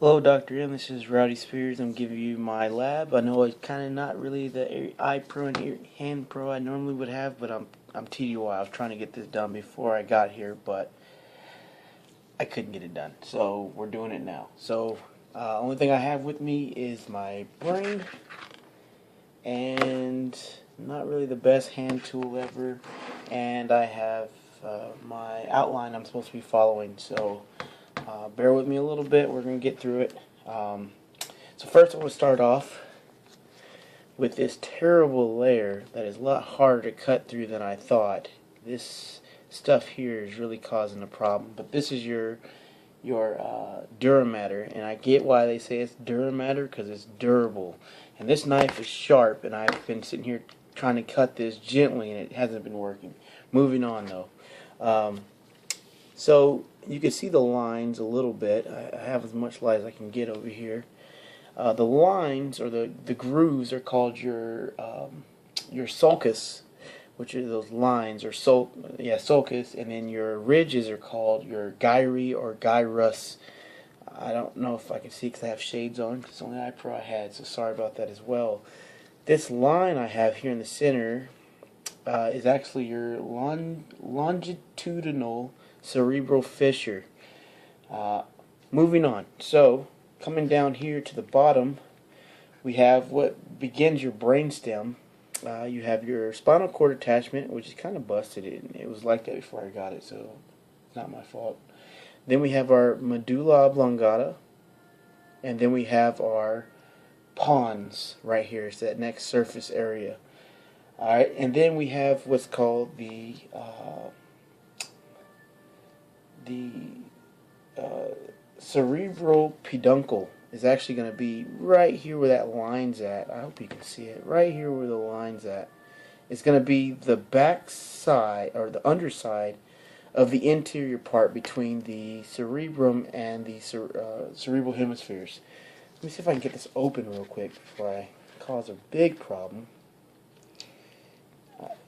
Hello, Dr. M. This is Rowdy Spears. I'm giving you my lab. I know it's kind of not really the eye pro and hand pro I normally would have, but I'm TDY. I was trying to get this done before I got here, but I couldn't get it done. So we're doing it now. So only thing I have with me is my brain, and not really the best hand tool ever. And I have my outline I'm supposed to be following. So bear with me a little bit. We're going to get through it. So first I want to start off with this terrible layer that is a lot harder to cut through than I thought. This stuff here is really causing a problem. But this is your Duramatter, and I get why they say it's Duramatter, because it's durable. And this knife is sharp, and I've been sitting here trying to cut this gently, and it hasn't been working. Moving on though. So you can see the lines a little bit. I have as much light as I can get over here. The lines, or the grooves, are called your sulcus, which are those lines, or sulcus, and then your ridges are called your gyri or gyrus. I don't know if I can see because I have shades on, because it's the only eye pro I had, so sorry about that as well. This line I have here in the center is actually your longitudinal cerebral fissure. Moving on. So, coming down here to the bottom, we have what begins your brainstem. You have your spinal cord attachment, which is kind of busted. It was like that before I got it, so it's not my fault. Then we have our medulla oblongata, and then we have our pons right here. It's that next surface area. Alright, and then we have what's called the cerebral peduncle is actually going to be right here where that line's at. I hope you can see it. Right here where the line's at. It's going to be the back side, or the underside, of the interior part between the cerebrum and the cerebral hemispheres. Let me see if I can get this open real quick before I cause a big problem.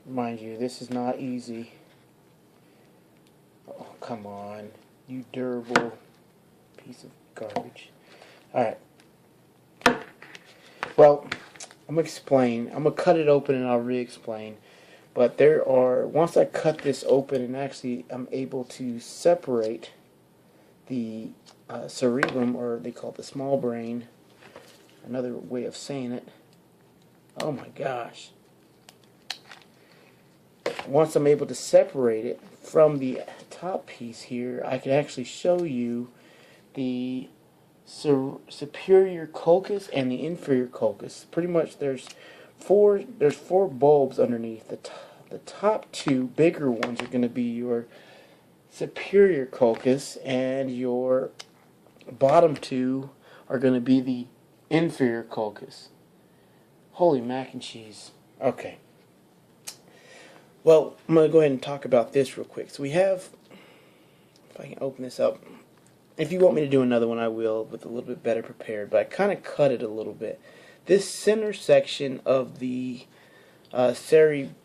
Mind you, this is not easy. Oh, come on. You durable piece of garbage. Alright. Well, I'm going to explain. I'm going to cut it open and I'll re-explain. But once I cut this open, and actually I'm able to separate the cerebrum, or they call it the small brain. Another way of saying it. Oh my gosh. Once I'm able to separate it from the top piece here, I can actually show you the superior colchis and the inferior colchis. Pretty much there's four bulbs underneath. The top two bigger ones are going to be your superior colchis, and your bottom two are going to be the inferior colchis. Holy mac and cheese. Okay. Well, I'm going to go ahead and talk about this real quick. So we have, if I can open this up, if you want me to do another one I will, with a little bit better prepared, but I kind of cut it a little bit. This center section of the cerebellum,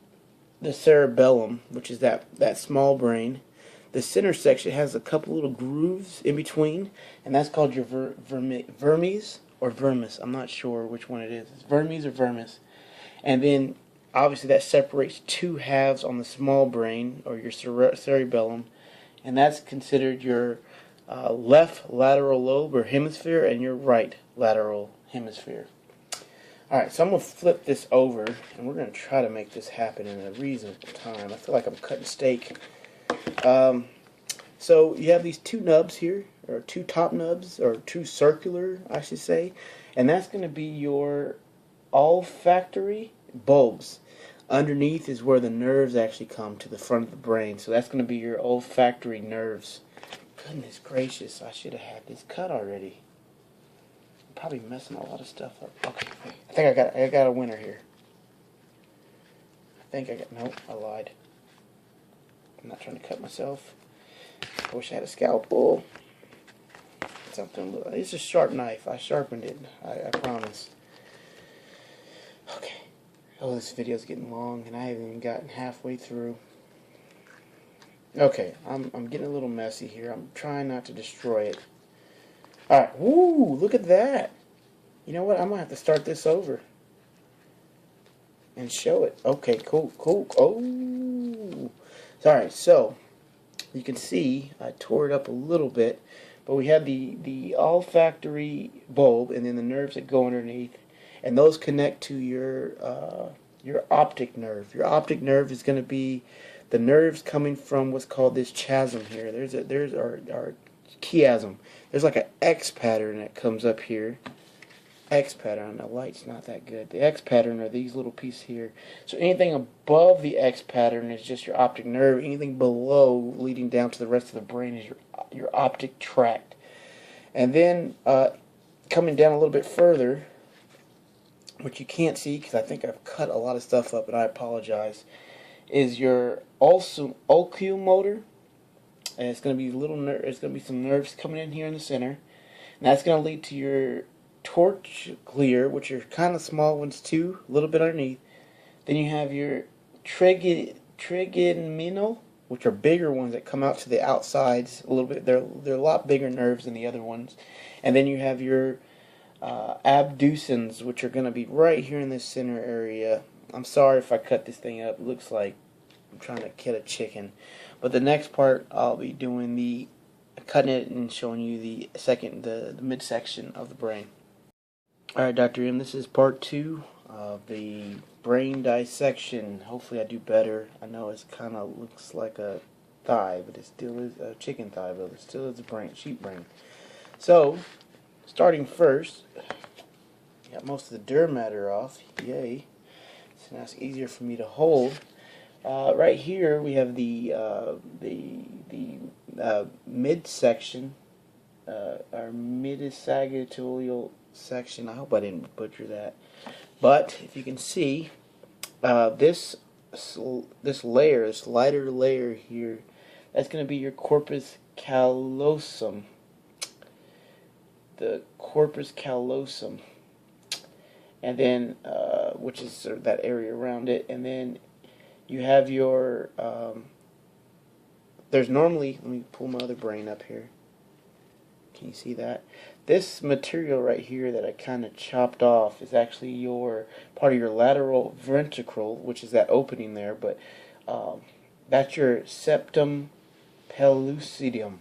which is that small brain, the center section has a couple little grooves in between, and that's called your vermis or vermis. I'm not sure which one it is. It's vermis or vermis. And then obviously that separates two halves on the small brain, or your cerebellum, and that's considered your left lateral lobe or hemisphere and your right lateral hemisphere. Alright, so I'm going to flip this over, and we're going to try to make this happen in a reasonable time. I feel like I'm cutting steak. So you have these two nubs here, or two top nubs, or two circular, I should say, and that's going to be your olfactory bulbs. Underneath is where the nerves actually come to the front of the brain, so that's going to be your olfactory nerves. Goodness gracious, I should have had this cut already. I'm probably messing a lot of stuff up. Okay, I think I got a winner here. Nope, I lied. I'm not trying to cut myself. I wish I had a scalpel. It's a sharp knife. I sharpened it. I promise. Okay. Oh, this video's getting long, and I haven't even gotten halfway through. Okay, I'm getting a little messy here. I'm trying not to destroy it. Alright, woo, look at that. You know what, I'm going to have to start this over and show it. Okay, cool, cool. Oh, alright, so you can see I tore it up a little bit, but we have the all factory bulb and then the nerves that go underneath, and those connect to your optic nerve. Your optic nerve is going to be the nerves coming from what's called this chiasm here. There's our chiasm. There's like an X pattern that comes up here. X pattern. The light's not that good. The X pattern are these little pieces here. So anything above the X pattern is just your optic nerve. Anything below, leading down to the rest of the brain, is your optic tract. And then coming down a little bit further, which you can't see because I think I've cut a lot of stuff up, and I apologize, is your oculomotor. And it's going to be it's going to be some nerves coming in here in the center, and that's going to lead to your trochlear, which are kind of small ones too, a little bit underneath. Then you have your trigeminal, which are bigger ones that come out to the outsides a little bit. They're a lot bigger nerves than the other ones. And then you have your abducens, which are going to be right here in this center area. I'm sorry if I cut this thing up. It looks like I'm trying to kill a chicken. But the next part, I'll be doing the cutting it and showing you the midsection of the brain. Alright, Dr. M, this is part 2 of the brain dissection. Hopefully I do better. I know it kind of looks like a thigh, but it still is a chicken thigh, but it still is a brain, sheep brain. So, starting first, got most of the dirt matter off. Yay. So now it's easier for me to hold. Right here we have the midsection, our midisagittal section. I hope I didn't butcher that. But if you can see, this layer, this lighter layer here, that's going to be your corpus callosum. The corpus callosum, and then which is sort of that area around it, and then you have your there's normally, let me pull my other brain up here. Can you see that? This material right here that I kind of chopped off is actually your part of your lateral ventricle, which is that opening there, but that's your septum pellucidum.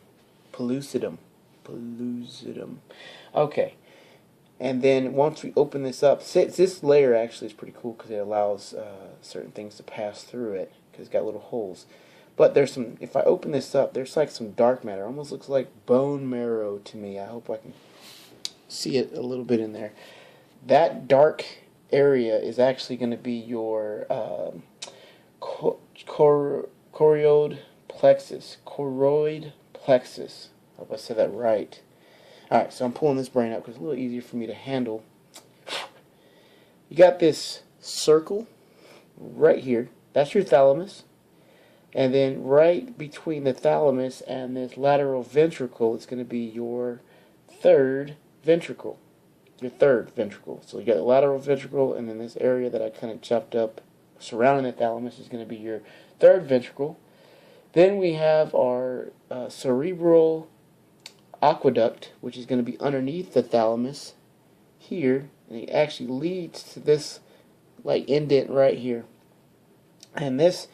Pellucidum. Okay. And then once we open this up, this layer actually is pretty cool because it allows certain things to pass through it because it's got little holes. But there's some, if I open this up, there's like some dark matter. It almost looks like bone marrow to me. I hope I can see it a little bit in there. That dark area is actually going to be your choroid plexus. Choroid plexus. I hope I said that right. Alright, so I'm pulling this brain out because it's a little easier for me to handle. You got this circle right here. That's your thalamus. And then right between the thalamus and this lateral ventricle, it's going to be your third ventricle. Your third ventricle. So you got the lateral ventricle, and then this area that I kind of chopped up surrounding the thalamus is going to be your third ventricle. Then we have our cerebral aqueduct, which is going to be underneath the thalamus here, and it actually leads to this like indent right here. And this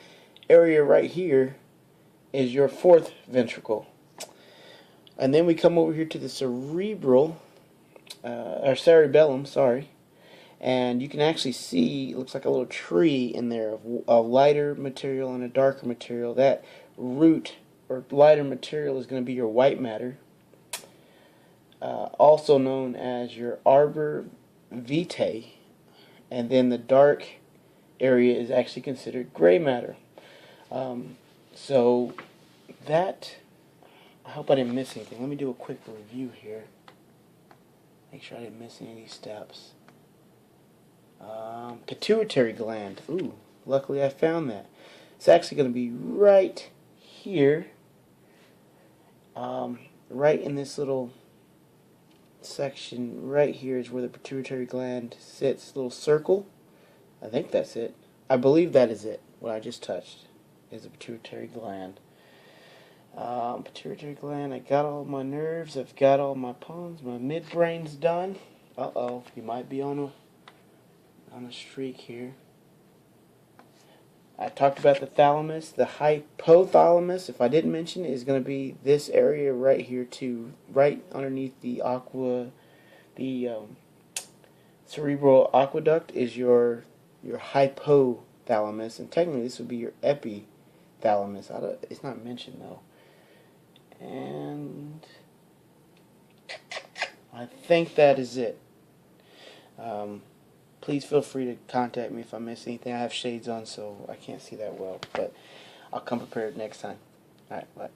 area right here is your fourth ventricle. And then we come over here to the cerebral, or cerebellum, sorry, and you can actually see, it looks like a little tree in there of a lighter material and a darker material. That root or lighter material is going to be your white matter, also known as your arbor vitae, and then the dark area is actually considered gray matter. So that, I hope I didn't miss anything. Let me do a quick review here. Make sure I didn't miss any of these steps. Pituitary gland. Ooh, luckily I found that. It's actually going to be right here. Right in this little section right here is where the pituitary gland sits. Little circle. I think that's it. I believe that is it. What I just touched is the pituitary gland. Pituitary gland. I got all my nerves. I've got all my pons. My midbrain's done. Uh-oh, you might be on a streak here. I talked about the thalamus. The hypothalamus, if I didn't mention, is going to be this area right here too, right underneath the cerebral aqueduct is your hypothalamus, and technically this would be your epithalamus. It's not mentioned though. And I think that is it. Please feel free to contact me if I miss anything. I have shades on, so I can't see that well, but I'll come prepared next time. Alright, bye.